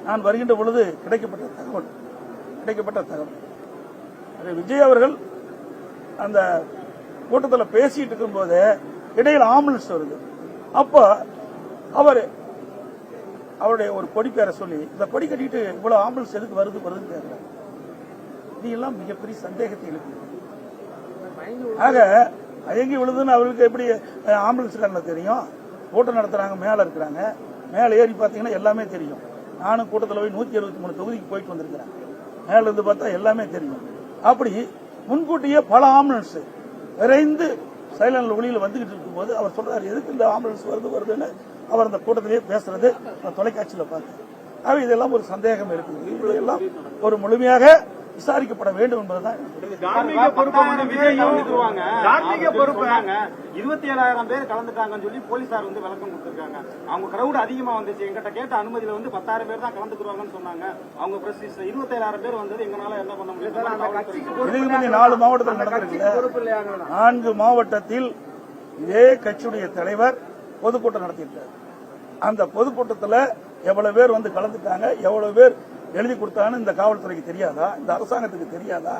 நான் வருகின்ற பொழுது கிடைக்கப்பட்ட தகவல் விஜய் அவர்கள் அந்த கூட்டத்தில் பேசிட்டு இருக்கும்போது இடையில் ஆம்புலன்ஸ் வருது. அப்ப அவருடைய ஒரு கொடி பேரை சொல்லி இந்த கொடி கட்டிட்டு இவ்வளவு ஆம்புலன்ஸ் எதுக்கு வருதுன்னு கேட்கிறார். இதெல்லாம் மிகப்பெரிய சந்தேகத்தை எழுப்பி ஆக எங்கே விழுதுன்னு அவருக்கு எப்படி ஆம்புலன்ஸ்காரங்களுக்கு தெரியும்? கூட்டம் நடத்துறாங்க, மேல இருக்கிறாங்க, மேல ஏறி பாத்தீங்கன்னா எல்லாமே தெரியும். நானும் கூட்டத்தில் போய் 163 தொகுதிக்கு போயிட்டு வந்திருக்கிறேன். மேல இருந்து பார்த்தா எல்லாமே தெரியும். அப்படி முன்கூட்டியே பல ஆம்புலன்ஸ் விரைந்து சைலண்ட் ஒளியில் வந்துகிட்டு இருக்கும்போது அவர் சொல்றாரு, எதுக்கு இந்த ஆம்புலன்ஸ் வருதுன்னு அவர் அந்த கூட்டத்திலேயே பேசுறது தொலைக்காட்சியில் பார்த்தேன். ஆக இதெல்லாம் ஒரு சந்தேகம் இருக்குது. இதெல்லாம் ஒரு முழுமையாக விசாரிக்கப்பட வேண்டும் என்பதுதான். 27,000 பேர் கலந்துட்டாங்கன்னு சொல்லி போலீசார் விளக்கம் கொடுத்திருக்காங்க. அவங்க கிரௌட் அதிகமா வந்துச்சு, எங்கிட்ட கேட்ட அனுமதியில 10,000 பேர் தான் கலந்துக்குவாங்கன்னு சொன்னாங்க. அவங்க 27,000 பேர் வந்தது எங்களால என்ன பண்ண முடியும்? 4 மாவட்டத்தில் நடந்திருக்கு. 4 மாவட்டத்தில் இதே கட்சியுடைய தலைவர் பொதுக்கூட்டம் நடத்தியிருக்கார். அந்த பொதுக்கூட்டத்தில் எவ்வளவு பேர் வந்து கலந்துட்டாங்க, எவ்வளவு பேர் எழுதி கொடுத்தான்னு இந்த காவல்துறைக்கு தெரியாதா? இந்த அரசாங்கத்துக்கு தெரியாதா?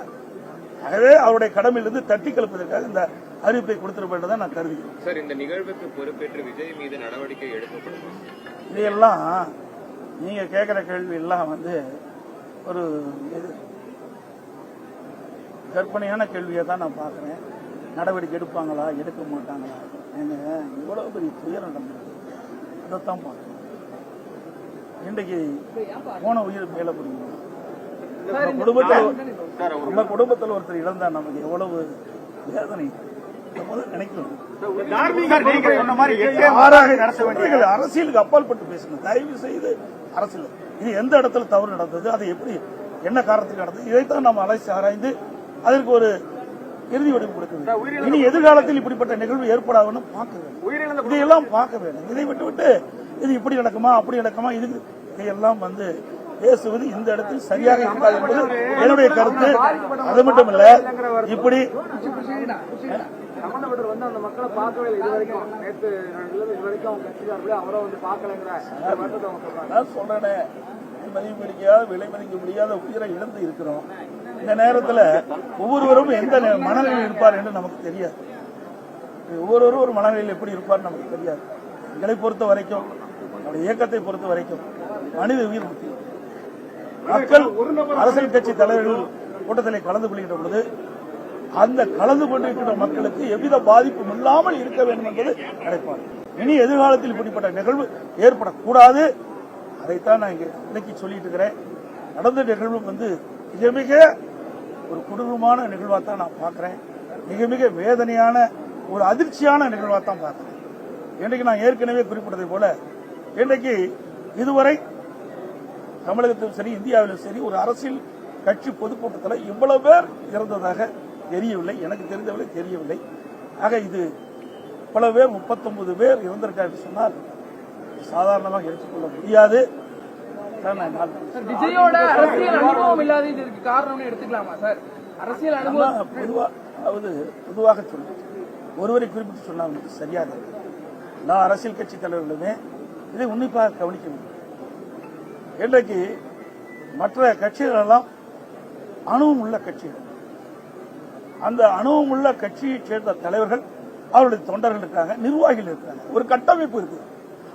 ஆகவே அவருடைய கடமையிலிருந்து தட்டி கலப்பதற்காக இந்த அறிவிப்பை கொடுத்திருப்பதை நான் கருதுகிறேன். சார், இந்த நிகழ்வுக்கு பொறுப்பேற்று விஜய் மீது நடவடிக்கை எடுக்கப்படும். இதையெல்லாம் நீங்க கேட்கிற கேள்வி எல்லாம் ஒரு கற்பனையான கேள்வியை தான் நான் பாக்குறேன். நடவடிக்கை எடுப்பாங்களா, எடுக்க மாட்டாங்களா? இவ்வளவு பெரிய துயரம் நடந்தது, அதைத்தான் பார்க்கணும். இன்றைக்கு போன உயிர் மேல புரியும். நம்ம குடும்பத்தில் ஒருத்தர் இழந்தா நமக்கு எவ்வளவு வேதனை நினைக்கணும். அரசியலுக்கு அப்பாற்பட்டு பேசணும். தயவு செய்து அரசியல் இது எந்த இடத்துல தவறு நடந்தது, அது எப்படி என்ன காரணத்துக்கு நடந்தது, இதைத்தான் நம்ம அலசி ஆராய்ந்து அதற்கு ஒரு இறுதி வடிவு கொடுக்க வேண்டும். இனி எதிர்காலத்தில் இப்படிப்பட்ட நிகழ்வு ஏற்படாதுன்னு பார்க்க வேண்டும். இதையெல்லாம் பார்க்க வேண்டும். இதை விட்டு இது இப்படி நடக்குமா அப்படி நடக்குமா இதையெல்லாம் பேசுவது இந்த இடத்தில் சரியாக இருக்காது என்பது என்னுடைய கருத்து. அது மட்டும் இல்ல, இப்படி அந்த மக்களை பார்க்கவே இல்லை. நான் சொல்றேன், மதிப்பு முடியாத விலை மதிக்க முடியாத உயிரை இழந்து இருக்கிறோம். இந்த நேரத்தில் ஒவ்வொருவரும் எந்த மனநிலையில் இருப்பார் என்று நமக்கு தெரியாது. ஒவ்வொருவரும் ஒரு மனநிலையில் எப்படி இருப்பார் நமக்கு தெரியாது. எங்களை பொறுத்த வரைக்கும், இயக்கத்தை பொறுத்த வரைக்கும் மனித உயிர் முக்கியம். மக்கள் அரசியல் கட்சி தலைவர்கள் கூட்டத்தில் கலந்து கொள்கின்ற பொழுது அந்த கலந்து கொண்டிருக்கின்ற மக்களுக்கு எவ்வித பாதிப்பும் இல்லாமல் இருக்க வேண்டும் என்பது நினைப்பார். இனி எதிர்காலத்தில் இப்படிப்பட்ட நிகழ்வு ஏற்படக்கூடாது. அதைத்தான் நான் இன்னைக்கு சொல்லிட்டு இருக்கிறேன். நடந்த நிகழ்வு மிக மிக ஒரு கொடூரமான நிகழ்வாத்தான் நான் பார்க்கிறேன். மிக மிக வேதனையான ஒரு அதிர்ச்சியான நிகழ்வாத்தான் பார்க்கிறேன். இன்றைக்கு நான் ஏற்கனவே குறிப்பிட்டதை போல இன்றைக்கு இதுவரை தமிழகத்திலும் சரி இந்தியாவிலும் சரி ஒரு அரசியல் கட்சி பொதுக்கூட்டத்தில் இவ்வளவு பேர் இறந்ததாக தெரியவில்லை. எனக்கு தெரிந்தவரை தெரியவில்லை. ஆக இது பல பேர் 39 பேர் இறந்திருக்காரு சொன்னால் சாதாரணமாக எடுத்துக்கொள்ள முடியாது. விஜயோட அரசியல் அனுபவம் இல்லாத இதற்கு காரணம் எடுத்துக்கலாமா சார்? அரசியல் அனுபவம் பொதுவாக சொல்லுங்க, ஒருவரை குறிப்பிட்டு சொன்னாங்க சரியாக. எல்லா அரசியல் கட்சி தலைவர்களுமே இதை உன்னிப்பாக கவனிக்க வேண்டும். இன்றைக்கு மற்ற கட்சிகள் எல்லாம் அனுபவம் உள்ள கட்சிகள். அந்த அனுபவம் உள்ள கட்சியை சேர்ந்த தலைவர்கள், அவருடைய தொண்டர்கள் இருக்காங்க, நிர்வாகிகள் இருக்காங்க, ஒரு கட்டமைப்பு இருக்கு.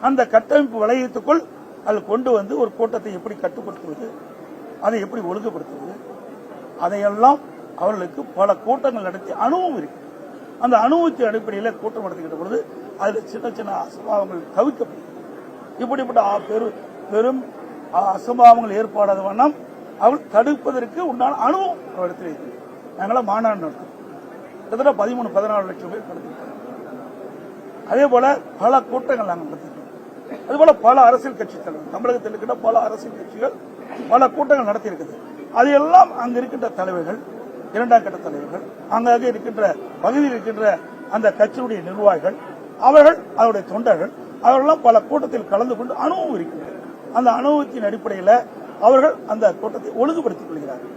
அந்த கட்டமைப்பு வளையத்துக்குள் அதில் கொண்டு ஒரு கூட்டத்தை எப்படி கட்டுப்படுத்துவது, அதை எப்படி ஒழுங்குபடுத்துவது, அதையெல்லாம் அவர்களுக்கு பல கூட்டங்கள் நடத்தி அனுபவம் இருக்கு. அந்த அனுபவத்தின் அடிப்படையில் கூட்டம் நடத்துகின்ற பொழுது அதில் சின்ன சின்ன அசம்பாவங்கள் தவிர்க்கப்படும். இப்படிப்பட்ட பெரும் அசம்பாவங்கள் ஏற்படாத வண்ணம் அவள் தடுப்பதற்கு உண்டான அனுபவம் அவரிடத்தில் இருக்கு. நாங்களாம் மாநாடு நடத்தும், கிட்டத்தட்ட 13-14 லட்சம் பேர் நடத்திருக்கோம். அதே போல பல கூட்டங்கள் நாங்கள் நடத்திருக்கோம். அதுபோல பல அரசியல் கட்சி தலைவர்கள், தமிழகத்தில் இருக்கின்ற பல அரசியல் கட்சிகள் பல கூட்டங்கள் நடத்தியிருக்கிறது. அதையெல்லாம் அங்கு இருக்கின்ற தலைவர்கள், 2ஆம் கட்ட தலைவர்கள், அங்காக இருக்கின்ற பகுதியில் இருக்கின்ற அந்த கட்சியுடைய நிர்வாகிகள், அவர்கள் அவருடைய தொண்டர்கள், அவர்களெல்லாம் பல கூட்டத்தில் கலந்து கொண்டு அனுபவம் இருக்கின்றனர். அந்த அனுபவத்தின் அடிப்படையில் அவர்கள் அந்த கூட்டத்தை ஒழுங்குபடுத்திக் கொள்கிறார்கள்.